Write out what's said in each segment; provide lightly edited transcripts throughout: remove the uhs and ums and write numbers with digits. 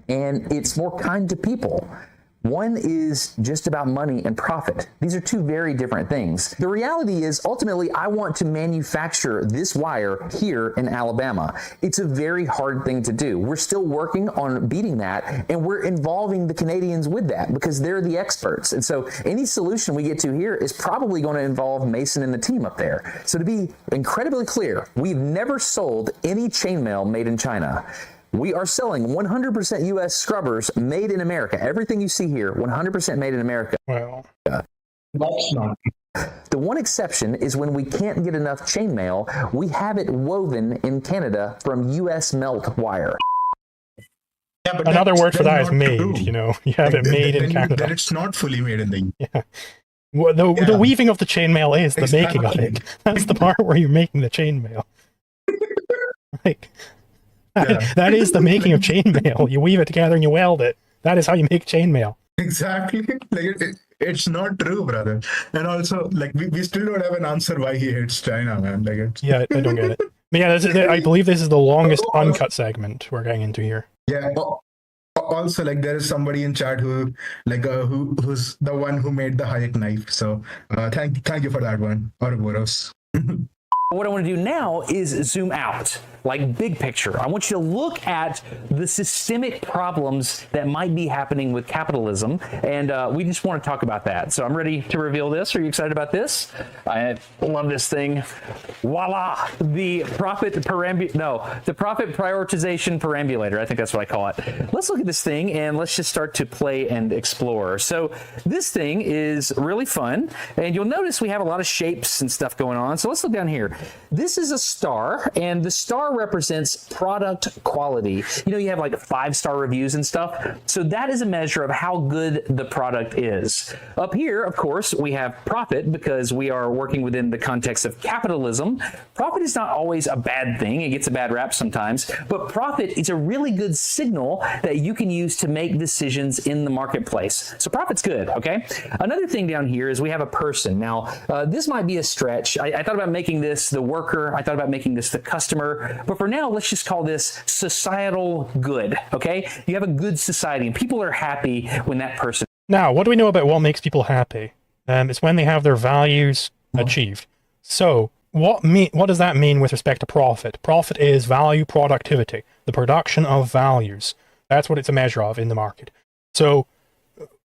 and it's more kind to people. One is just about money and profit. These are two very different things. The reality is, ultimately, I want to manufacture this wire here in Alabama. It's a very hard thing to do. We're still working on beating that, and we're involving the Canadians with that because they're the experts. And so any solution we get to here is probably going to involve Mason and the team up there. So to be incredibly clear, we've never sold any chainmail made in China. We are selling 100% U.S. scrubbers made in America. Everything you see here, 100% made in America. Well, That's not. The one exception is when we can't get enough chainmail, we have it woven in Canada from U.S. melt wire. Yeah, but another word for that is not made, true. you know. You have it made in Canada. Then it's not fully made in the Yeah. Well, the weaving of the chainmail is the making of it. That's the part where you're making the chainmail. Like, that is the making of chainmail. You weave it together and you weld it. That is how you make chainmail. Exactly. Like it's not true, brother. And also, like we still don't have an answer why he hates China, man. Like it's... Yeah, I don't get it. But yeah, I believe this is the longest uncut segment we're getting into here. Yeah. Also, like there is somebody in chat who, like, who's the one who made the Hayek knife. So, thank you for that one, Ouroboros. What I want to do now is zoom out, like big picture. I want you to look at the systemic problems that might be happening with capitalism, and we just want to talk about that. So I'm ready to reveal this. Are you excited about this? I love this thing. Voila! The profit prioritization perambulator. I think that's what I call it. Let's look at this thing, and let's just start to play and explore. So this thing is really fun, and you'll notice we have a lot of shapes and stuff going on. So let's look down here. This is a star, and the star represents product quality. You know, you have like 5-star reviews and stuff. So that is a measure of how good the product is. Up here, of course, we have profit because we are working within the context of capitalism. Profit is not always a bad thing. It gets a bad rap sometimes, but profit is a really good signal that you can use to make decisions in the marketplace. So profit's good, okay? Another thing down here is we have a person. Now, this might be a stretch. I thought about making this the worker. I thought about making this the customer. But for now, let's just call this societal good, okay? You have a good society, and people are happy when that person... Now, what do we know about what makes people happy? It's when they have their values achieved. So, what does that mean with respect to profit? Profit is value productivity, the production of values. That's what it's a measure of in the market. So,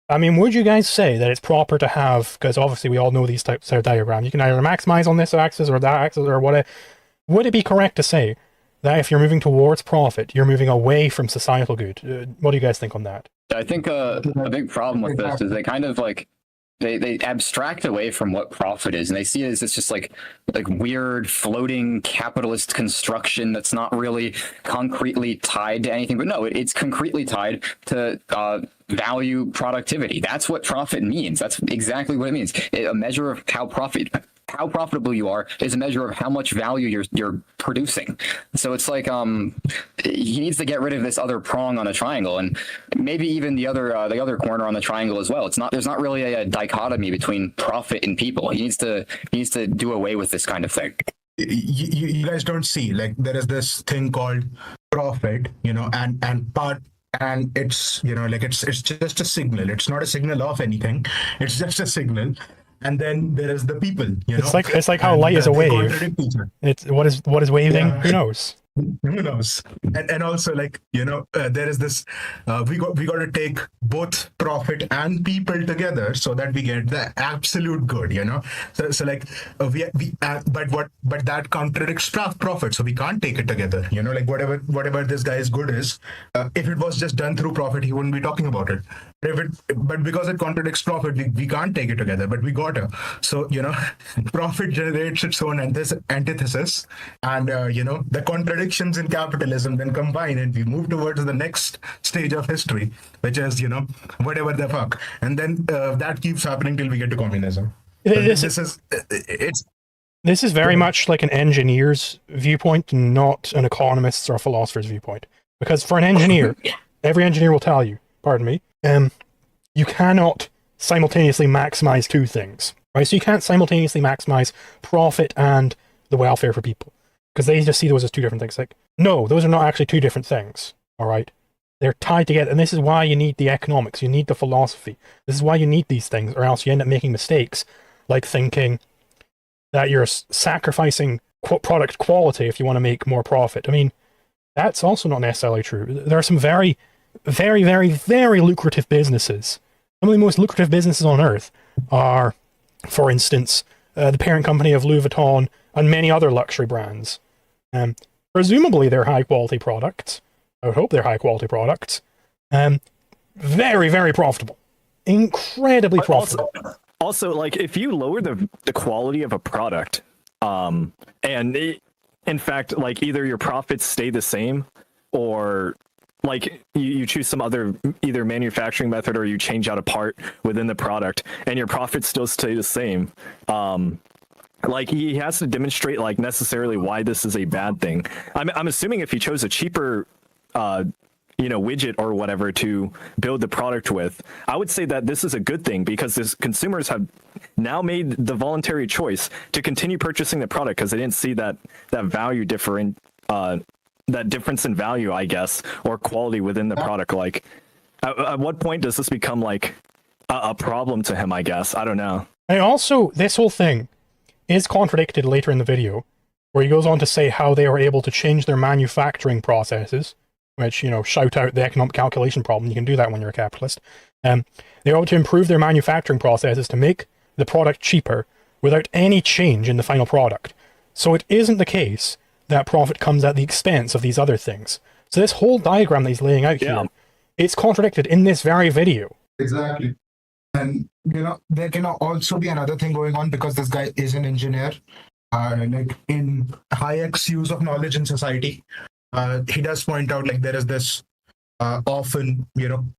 I mean, would you guys say that it's proper to have, because obviously we all know these types of diagrams, you can either maximize on this axis or that axis or whatever. Would it be correct to say that if you're moving towards profit, you're moving away from societal good? What do you guys think on that? I think a big problem with this is they kind of like, they abstract away from what profit is, and they see it as it's just like weird floating capitalist construction that's not really concretely tied to anything. But no, it's concretely tied to value productivity. That's what profit means. That's exactly what it means. A measure of how profitable you are is a measure of how much value you're producing. So it's like he needs to get rid of this other prong on a triangle, and maybe even the other corner on the triangle as well. There's not really a dichotomy between profit and people. He needs to do away with this kind of thing. You guys don't see, like, there is this thing called profit, you know, and it's, you know, like it's just a signal. It's not a signal of anything. It's just a signal. And then there is the people, you know. It's like how light is a wave. It's what is waving? Yeah. Who knows? Who knows? And also, like, you know, there is this. We got to take both profit and people together so that we get the absolute good, you know. So like but that contradicts profit, so we can't take it together, you know. Like whatever this guy's good is, if it was just done through profit, he wouldn't be talking about it. But because it contradicts profit, we can't take it together, but we gotta. So, you know, profit generates its own antithesis, and you know, the contradictions in capitalism then combine, and we move towards the next stage of history, which is, you know, whatever the fuck, and then that keeps happening till we get to communism. This is very much like an engineer's viewpoint, not an economist's or a philosopher's viewpoint. Because for an engineer, every engineer will tell you, pardon me, you cannot simultaneously maximize two things, right? So you can't simultaneously maximize profit and the welfare for people, because they just see those as two different things. Like, no, those are not actually two different things, all right? They're tied together, and this is why you need the economics, you need the philosophy. This is why you need these things, or else you end up making mistakes, like thinking that you're sacrificing product quality if you want to make more profit. I mean, that's also not necessarily true. There are some very, very, very, very lucrative businesses. Some of the most lucrative businesses on earth are, for instance, the parent company of Louis Vuitton and many other luxury brands. Presumably they're high-quality products. I would hope they're high-quality products. Very, very profitable. Incredibly profitable. Also, like, if you lower the quality of a product, in fact, like, either your profits stay the same, or like you choose some other either manufacturing method, or you change out a part within the product and your profits still stay the same. Like, he has to demonstrate, like, necessarily why this is a bad thing. I'm assuming if he chose a cheaper widget or whatever to build the product with, I would say that this is a good thing, because consumers have now made the voluntary choice to continue purchasing the product because they didn't see that value that difference in value, I guess, or quality within the product. Like, at what point does this become like a problem to him? I guess, I don't know. And also, this whole thing is contradicted later in the video, where he goes on to say how they were able to change their manufacturing processes, which, shout out the economic calculation problem. You can do that when you're a capitalist. They were able to improve their manufacturing processes to make the product cheaper without any change in the final product. So it isn't the case that profit comes at the expense of these other things. So this whole diagram that he's laying out here, it's contradicted in this very video. Exactly. And, there can also be another thing going on, because this guy is an engineer. Like, in Hayek's use of knowledge in society, he does point out, like, there is this often,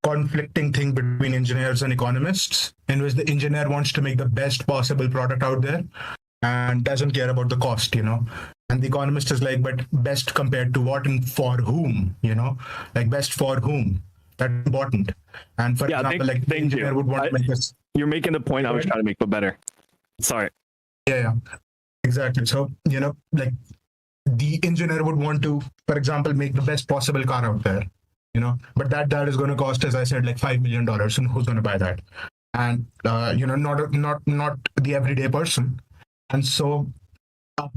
conflicting thing between engineers and economists, in which the engineer wants to make the best possible product out there and doesn't care about the cost, And the economist is like, but best compared to what and for whom, like, best for whom. That's important. And for example, like, the engineer would want to make this. You're making the point I was trying to make, but better. Sorry. Yeah, exactly. So, like, the engineer would want to, for example, make the best possible car out there, but that is going to cost, as I said, like $5 million. And who's going to buy that? And, not the everyday person. And so a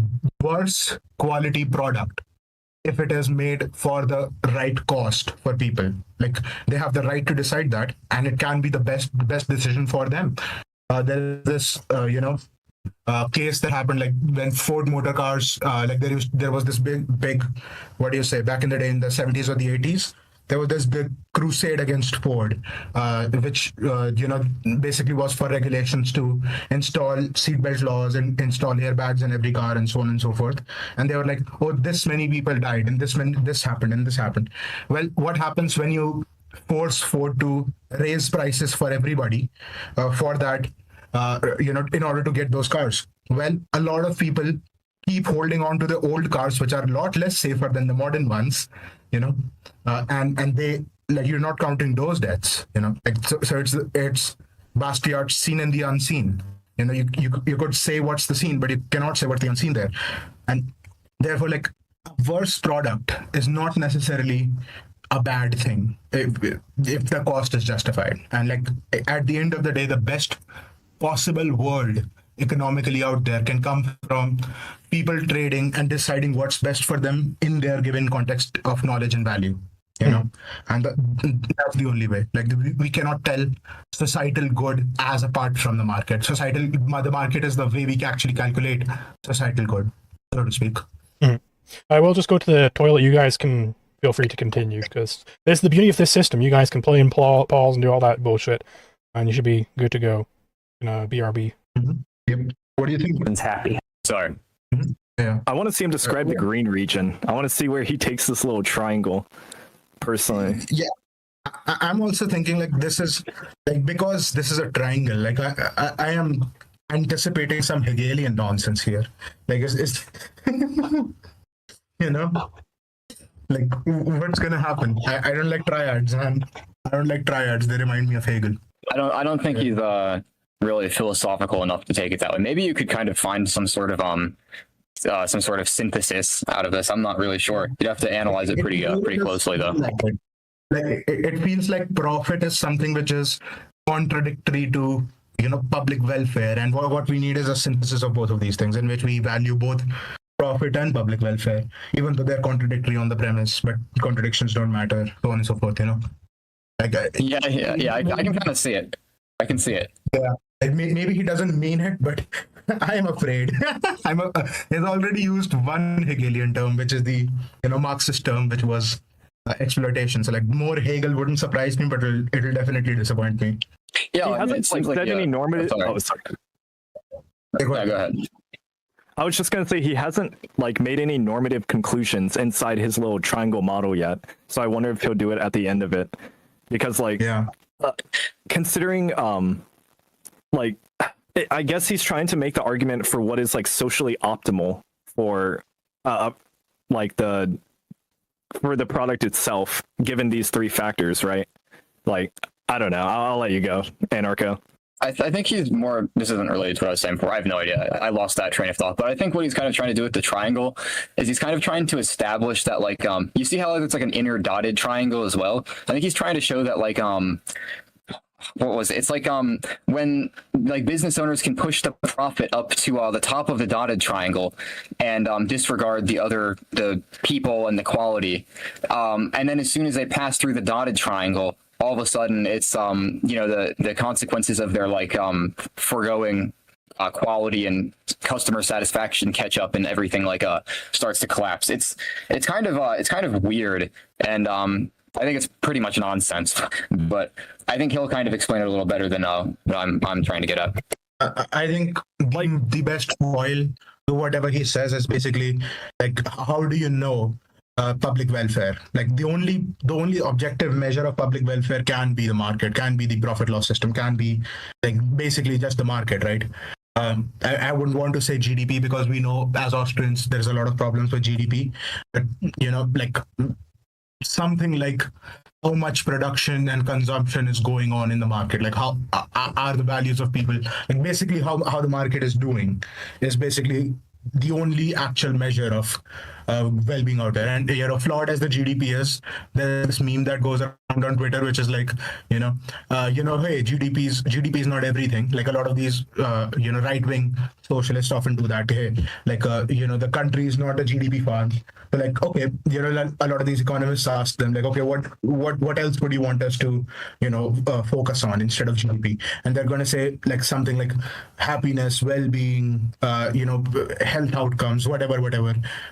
worse quality product, if it is made for the right cost for people, like, they have the right to decide that, and it can be the best decision for them. There is this, case that happened, like, when Ford Motor Cars, like, there was this big, what do you say, back in the day in the 70s or the 80s, there was this big crusade against Ford, which, basically was for regulations to install seatbelt laws and install airbags in every car and so on and so forth. And they were like, oh, this many people died, and this happened, and this happened. Well, what happens when you force Ford to raise prices for everybody for that, in order to get those cars? Well, a lot of people keep holding on to the old cars, which are a lot less safer than the modern ones, and they, like, you're not counting those deaths, like, so it's Bastiat's seen and the unseen. You could say what's the scene, but you cannot say what's the unseen there. And therefore, like, a worse product is not necessarily a bad thing if the cost is justified. And, like, at the end of the day, the best possible world economically out there can come from people trading and deciding what's best for them in their given context of knowledge and value, and that's the only way. Like, we cannot tell societal good as apart from the market. The market is the way we can actually calculate societal good, so to speak. I will just go to the toilet. You guys can feel free to continue, because this is the beauty of this system. You guys can play and pause and do all that bullshit, and you should be good to go. BRB. Mm-hmm. Yep. What do you think? Everyone's happy. Sorry. Mm-hmm. Yeah. I want to see him describe the green region. I want to see where he takes this little triangle, personally. Yeah. I'm also thinking, like, this is, like, because this is a triangle, like, I am anticipating some Hegelian nonsense here. Like, it's like, what's gonna happen? I don't like triads, and I don't like triads. They remind me of Hegel. I don't think he's really philosophical enough to take it that way. Maybe you could kind of find some sort of synthesis out of this. I'm not really sure. You'd have to analyze it pretty closely, though. like it feels like profit is something which is contradictory to public welfare, and what we need is a synthesis of both of these things in which we value both profit and public welfare, even though they're contradictory on the premise, but contradictions don't matter, so on and so forth. Like Yeah. I can kind of see it. I can see it. yeah, like maybe he doesn't mean it, but I am afraid. He's already used one Hegelian term, which is the Marxist term, which was exploitation. So like more Hegel wouldn't surprise me, but it'll definitely disappoint me. Yeah, He I mean, it hasn't seems like said any normative. Oh, sorry. Okay, Yeah, go ahead. I was just gonna say he hasn't made any normative conclusions inside his little triangle model yet. So I wonder if he'll do it at the end of it, because yeah. considering I guess he's trying to make the argument for what is socially optimal for for the product itself, given these three factors, right? I don't know. I'll let you go, Anarcho. I think he's more. This isn't related to what I was saying before. I have no idea. I lost that train of thought. But I think what he's kind of trying to do with the triangle is he's kind of trying to establish that you see how it's like an inner dotted triangle as well. I think he's trying to show that what was it? It's when business owners can push the profit up to the top of the dotted triangle and disregard the people and the quality, and then as soon as they pass through the dotted triangle, all of a sudden it's the consequences of their foregoing quality and customer satisfaction catch up, and everything starts to collapse. It's kind of weird, and I think it's pretty much nonsense, but I think he'll kind of explain it a little better than what I'm trying to get at. I think the best foil to whatever he says is basically how do you know public welfare? The only objective measure of public welfare can be the market, can be the profit loss system, can be basically just the market, right? I wouldn't want to say GDP, because we know as Austrians there's a lot of problems with GDP, but something like how much production and consumption is going on in the market, how are the values of people, basically how the market is doing is basically the only actual measure of well-being out there. And flawed as the GDP is, there's this meme that goes around on Twitter, which is hey, GDP is not everything. A lot of these right-wing socialists often do that. Hey, the country is not a GDP farm. So okay, a lot of these economists ask them okay, what else would you want us to focus on instead of GDP? And they're going to say something like happiness, well-being, health outcomes, whatever,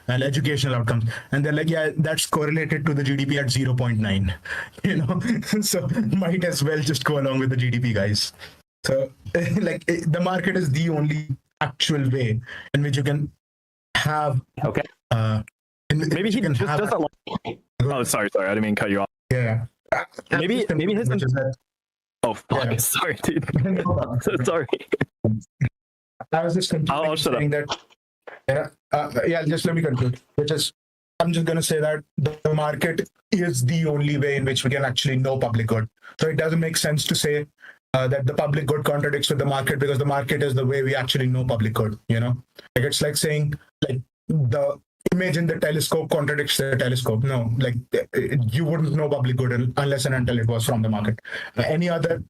and educational outcomes. And they're yeah, that's correlated to the GDP at 0.9. So might as well just go along with the GDP, guys. So the market is the only actual way in which you can have Okay. Maybe he just doesn't Oh, sorry. I didn't mean to cut you off. Yeah. Maybe his. Oh, fuck. Yeah. Sorry, dude. Sorry. I was just I'll shut saying that. Yeah, just let me conclude. I'm just going to say that the market is the only way in which we can actually know public good. So it doesn't make sense to say that the public good contradicts with the market, because the market is the way we actually know public good. It's like saying the image in the telescope contradicts the telescope. No, you wouldn't know public good unless and until it was from the market. Any other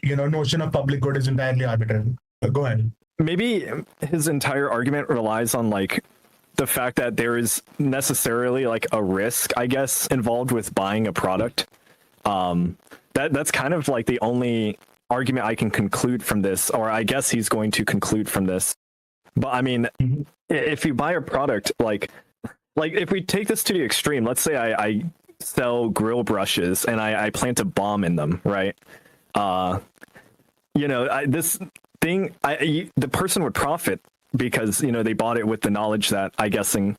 notion of public good is entirely arbitrary. Go ahead. Maybe his entire argument relies on the fact that there is necessarily a risk, I guess, involved with buying a product. That's kind of the only argument I can conclude from this, or I guess he's going to conclude from this. But I mean, if you buy a product, if we take this to the extreme, let's say I sell grill brushes and I plant a bomb in them, right? This thing, the person would profit because they bought it with the knowledge that I'm guessing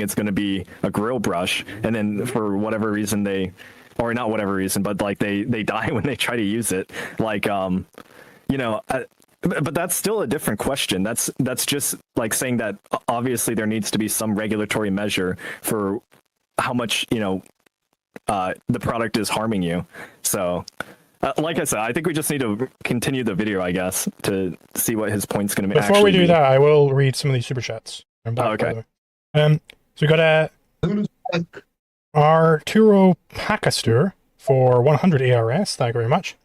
it's going to be a grill brush, and then for whatever reason or not whatever reason, but they die when they try to use it. But that's still a different question. That's just saying that obviously there needs to be some regulatory measure for how much the product is harming you. So like I said, I think we just need to continue the video, I guess, to see what his point's going to be. Before we do that, I will read some of these super chats. Okay. So we got Arturo Pacastur for 100 ARS, thank you very much,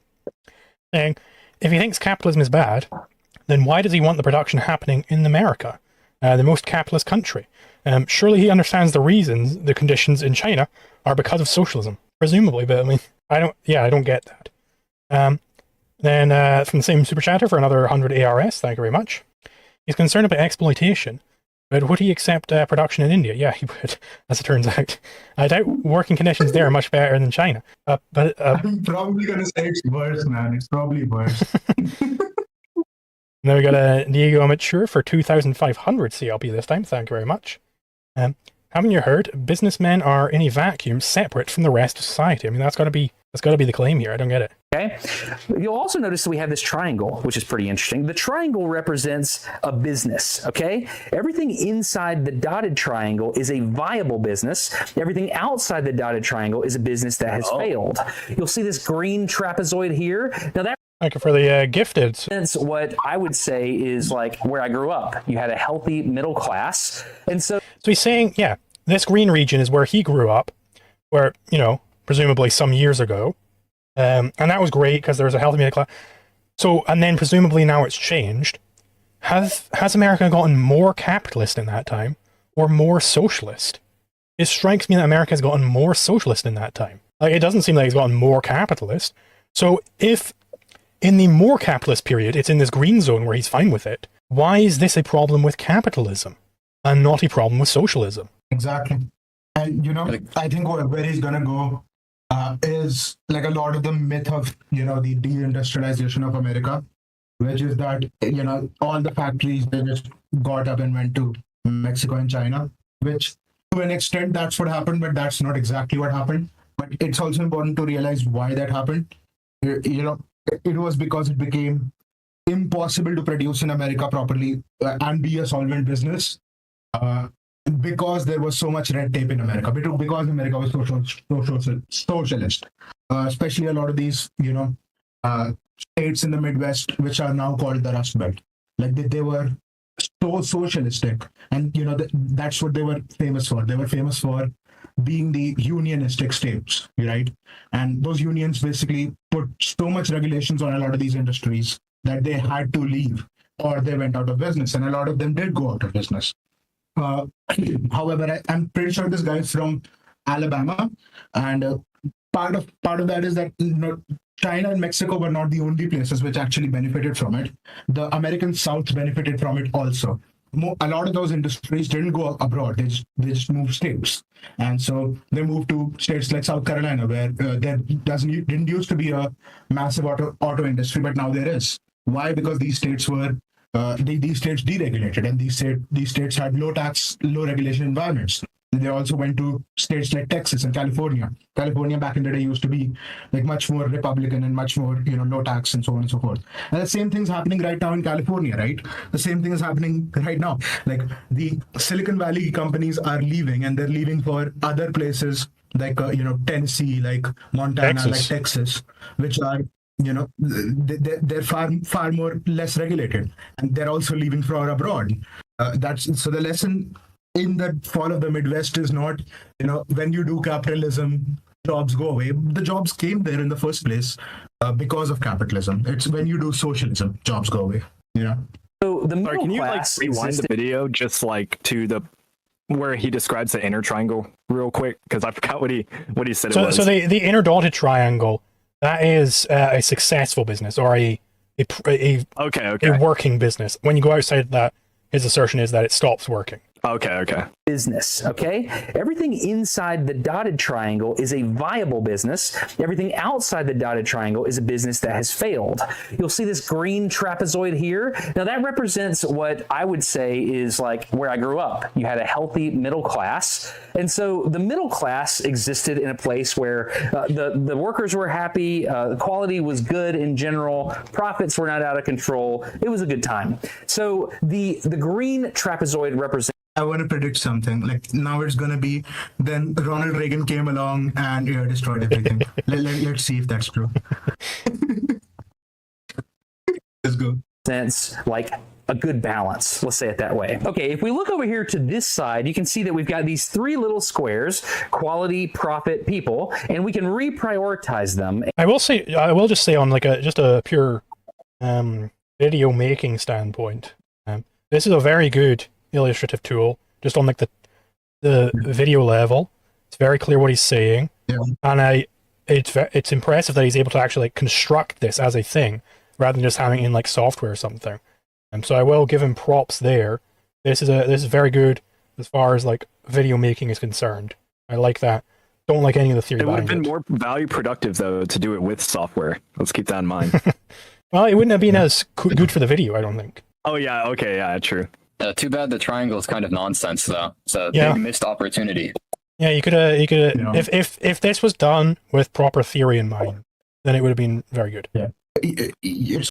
saying, if he thinks capitalism is bad, then why does he want the production happening in America, the most capitalist country? Surely he understands the reasons the conditions in China are because of socialism, presumably, but I mean, I don't get that. Then from the same super chatter for another 100 ARS, thank you very much. He's concerned about exploitation, but would he accept production in India? Yeah, he would, as it turns out. I doubt working conditions there are much better than China. I'm probably going to say it's worse, man. It's probably worse. Now we got a Diego Mature for 2,500 CLP this time. Thank you very much. Haven't you heard? Businessmen are in a vacuum separate from the rest of society. I mean, that's got to be the claim here. I don't get it. Okay. You'll also notice that we have this triangle, which is pretty interesting. The triangle represents a business, okay? Everything inside the dotted triangle is a viable business. Everything outside the dotted triangle is a business that has failed. You'll see this green trapezoid here. Now that Thank you for the gifted. That's what I would say is like where I grew up. You had a healthy middle class. And so he's saying, yeah, this green region is where he grew up, where, presumably some years ago. And that was great because there was a healthy middle class. So, and then presumably now it's changed. Has America gotten more capitalist in that time or more socialist? It strikes me that America has gotten more socialist in that time. Like, it doesn't seem like it's gotten more capitalist. So if in the more capitalist period, it's in this green zone where he's fine with it, why is this a problem with capitalism and not a problem with socialism? Exactly. And, I think where he's going to go is like a lot of the myth of, the deindustrialization of America, which is that, all the factories, they just got up and went to Mexico and China, which to an extent that's what happened, but that's not exactly what happened. But it's also important to realize why that happened. It was because it became impossible to produce in America properly and be a solvent business because there was so much red tape in America. Because America was socialist, especially a lot of these, states in the Midwest, which are now called the Rust Belt. Like they were so socialistic, and that's what they were famous for. They were famous for being the unionistic states, right? And those unions basically put so much regulations on a lot of these industries that they had to leave or they went out of business, and a lot of them did go out of business. However, I'm pretty sure this guy is from Alabama, and part of that is that China and Mexico were not the only places which actually benefited from it. The American South benefited from it also. A lot of those industries didn't go abroad; they just moved states, and so they moved to states like South Carolina, where there didn't used to be a massive auto industry, but now there is. Why? Because these states were these states deregulated, and these states had low tax, low regulation environments. They also went to states like Texas and California. California back in the day used to be like much more Republican and much more, low tax and so on and so forth. And the same thing's happening right now in California, right? The same thing is happening right now. Like the Silicon Valley companies are leaving, and they're leaving for other places like, Tennessee, like Montana, like Texas, which are, they're far more less regulated, and they're also leaving for abroad. So the lesson in the fall of the Midwest is not, when you do capitalism, jobs go away. The jobs came there in the first place because of capitalism. It's when you do socialism, jobs go away. So the middle Sorry, can you class rewind the video just to the where he describes the inner triangle real quick, because I forgot what he said it was. So the inner dotted triangle, that is a successful business or a working business. When you go outside that, his assertion is that it stops working. Okay. business, okay? Everything inside the dotted triangle is a viable business. Everything outside the dotted triangle is a business that has failed. You'll see this green trapezoid here. Now that represents what I would say is like where I grew up. You had a healthy middle class. And so the middle class existed in a place where the workers were happy, the quality was good in general, profits were not out of control. It was a good time. So the green trapezoid represents I want to predict something. Like now it's going to be, then Ronald Reagan came along and destroyed everything. Let's see if that's true. Let's go. represents like a good balance. Let's say it that way. Okay, if we look over here to this side, you can see that we've got these three little squares: quality, profit, people, and we can reprioritize them. I will just say on like just a pure video making standpoint, this is a very good illustrative tool. Just on like the video level, it's very clear what he's saying, and it's impressive that he's able to actually like construct this as a thing rather than just having it in like software or something. So I will give him props there. This is very good as far as like video making is concerned. I like that. Don't like any of the theory. It would have behind been more value productive though to do it with software. Let's keep that in mind. Well, it wouldn't have been as good for the video, I don't think. Oh yeah, okay, yeah, true. Too bad the triangle is kind of nonsense though. It's a Yeah. big missed opportunity. Yeah, you could if this was done with proper theory in mind, then it would have been very good. It's